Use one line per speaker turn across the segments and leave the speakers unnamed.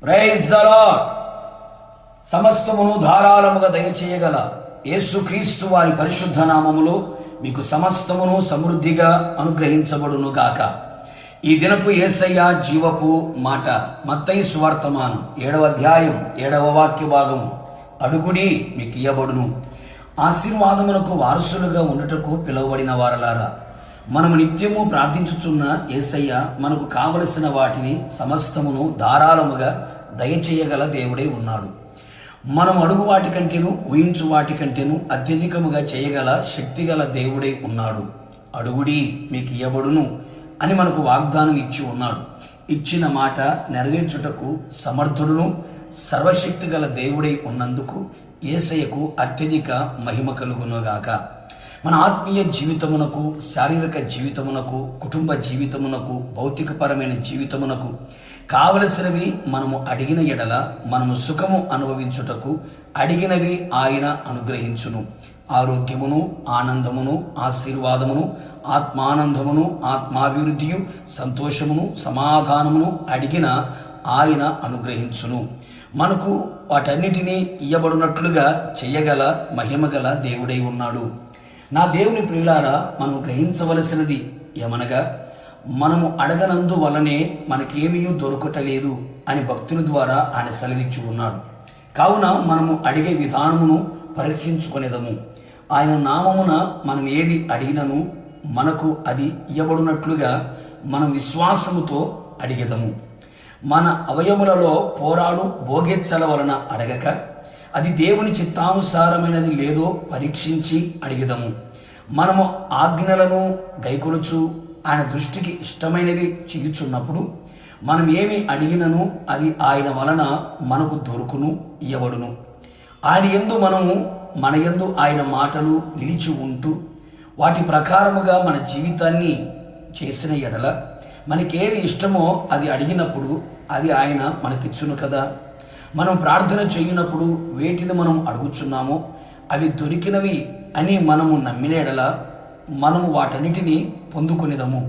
Praise the lord. సమస్తమును ధారాళముగా దయచేయగల యేసుక్రీస్తు వారి పరిశుద్ధ నామములో మీకు సమస్తమును సమృద్ధిగా అనుగ్రహించబడును గాక. ఈ దినపు యేసయ్య జీవపు మాట మత్తయి సువార్తమానం 7వ అధ్యాయం 7వ వాక్య భాగము. అడుగుడి మీకు ఇయ్యబడును. ఆశీర్వాదములకు వారసులుగా ఉండుటకు పిలువబడిన వారలారా, మనము నిత్యము ప్రార్థించుచున్న యేసయ్య మనకు కావలసిన వాటిని సమస్తమును ధారాళముగా దయచేయగల దేవుడే ఉన్నాడు. మనం అడుగు వాటి కంటేను ఊహించు వాటి కంటేను అత్యధికముగా చేయగల శక్తిగల దేవుడే ఉన్నాడు. అడుగుడి మీకు ఇయ్యబడును అని మనకు వాగ్దానం ఇచ్చి ఉన్నాడు. ఇచ్చిన మాట నెరవేర్చుటకు సమర్థుడును సర్వశక్తి గల దేవుడై ఉన్నందుకు యేసయ్యకు అత్యధిక మహిమ కలుగునుగాక. మన ఆత్మీయ జీవితమునకు, శారీరక జీవితమునకు, కుటుంబ జీవితమునకు, భౌతికపరమైన జీవితమునకు కావలసినవి మనము అడిగిన ఎడల మనము సుఖము అనుభవించుటకు అడిగినవి ఆయన అనుగ్రహించును. ఆరోగ్యమును, ఆనందమును, ఆశీర్వాదమును, ఆత్మానందమును, ఆత్మాభివృద్ధియు, సంతోషమును, సమాధానమును అడిగిన ఆయన అనుగ్రహించును. మనకు వాటన్నిటినీ ఇయ్యబడినట్లుగా చెయ్యగల మహిమగల దేవుడై ఉన్నాడు. నా దేవుని ప్రియులారా, మనం గ్రహించవలసినది ఏమనగా, మనము అడగనందు వలనే మనకేమీ దొరకటలేదు అని భక్తుల ద్వారా ఆయన సెలవిచ్చి ఉన్నాడు. కావున మనము అడిగే విధానమును పరీక్షించుకునేదము. ఆయన నామమున మనం ఏది అడిగినను మనకు అది ఇయ్యబడినట్లుగా మనం విశ్వాసముతో అడిగెదము. మన అవయములలో పోరాడు భోగెచ్చల వలన అడగక, అది దేవుని చిత్తానుసారమైనది లేదో పరీక్షించి అడిగెదము. మనము ఆజ్ఞలను గైకొనుచు ఆయన దృష్టికి ఇష్టమైనది చేయుచున్నప్పుడు మనం ఏమి అడిగినను అది ఆయన వలన మనకు దొరుకును, ఇయ్యబడును. ఆయన యందు మనము మన యందు ఆయన మాటలు నిలిచి ఉంటూ వాటి ప్రకారముగా మన జీవితాన్ని చేసిన ఎడల మనకేది ఇష్టమో అది అడిగినప్పుడు అది ఆయన మనకిచ్చును కదా. మనం ప్రార్థన చేయనప్పుడు వేటిని మనం అడుగుచున్నామో అవి దొరికినవి అని మనము నమ్మిన ఎడల మనము వాటన్నిటినీ పొందుకునేదము.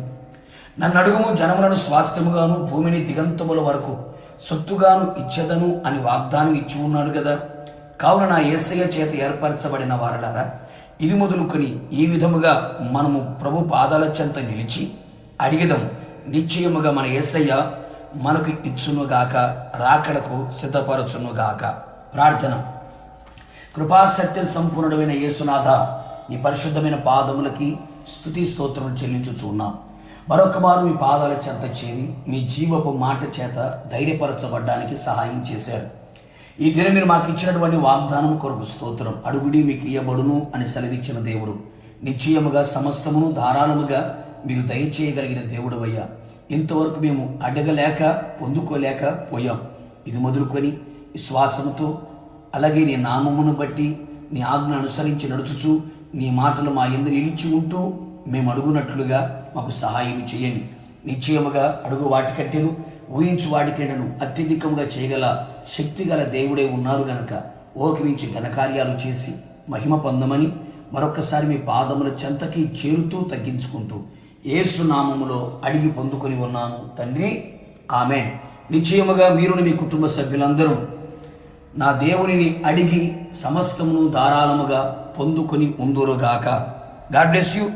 నన్ను అడుగుము, జనములను స్వాస్థ్యముగాను భూమిని దిగంతముల వరకు సొత్తుగాను ఇచ్చేదను అని వాగ్దానం ఇచ్చి ఉన్నాడు కదా. కావున నా యేసయ్య చేత ఏర్పరచబడిన వారలారా, ఇది మొదలుకొని ఈ విధముగా మనము ప్రభు పాదాల చెంత నిలిచి అడిగెదం. నిశ్చయముగా మన యేసయ్య మనకు ఇచ్చునుగాక, రాకడకు సిద్ధపరచునుగాక. ప్రార్థన. కృపాసత్య సంపూర్ణుడైన యేసునాథ, నీ పరిశుద్ధమైన పాదములకి స్తుతి స్తోత్రం చెల్లించుచున్నాం. మరొక మారు మీ పాదాల చెంత చేరి మీ జీవపు మాట చేత ధైర్యపరచబడ్డానికి సహాయం చేశారు. ఈ దినం మీరు మాకు ఇచ్చినటువంటి వాగ్దానం కొరకు స్తోత్రం. అడుగుడి మీకు ఇయ్యబడును అని సెలవిచ్చిన దేవుడు, నిశ్చయముగా సమస్తమును ధారాళముగా మీరు దయచేయగలిగిన దేవుడు అయ్యా. ఇంతవరకు మేము అడగలేక పొందుకోలేక పోయాం. ఇది మొదలుకొని విశ్వాసంతో అలాగే నీ నామమును బట్టి నీ ఆజ్ఞ అనుసరించి నడుచుచు నీ మాటలు మా యందు నిలిచి ఉంటూ మేము అడుగునట్లుగా మాకు సహాయం చేయండి. నిశ్చయముగా అడుగు వాటికంటేను ఊహించు వాటికంటేను అత్యధికంగా చేయగల శక్తిగల దేవుడే ఉన్నారు గనక ఓకరించి ఘనకార్యాలు చేసి మహిమ పొందమని మరొకసారి మీ పాదముల చెంతకి చేరుతూ తగ్గించుకుంటూ యేసు నామములో అడిగి పొందుకొని ఉన్నాను తండ్రి, ఆమేన్. నిశ్చయముగా మీరుని మీ కుటుంబ సభ్యులందరూ నా దేవునిని అడిగి సమస్తమును ధారాళముగా పొందుకొని ఉందురుగాక. God bless you.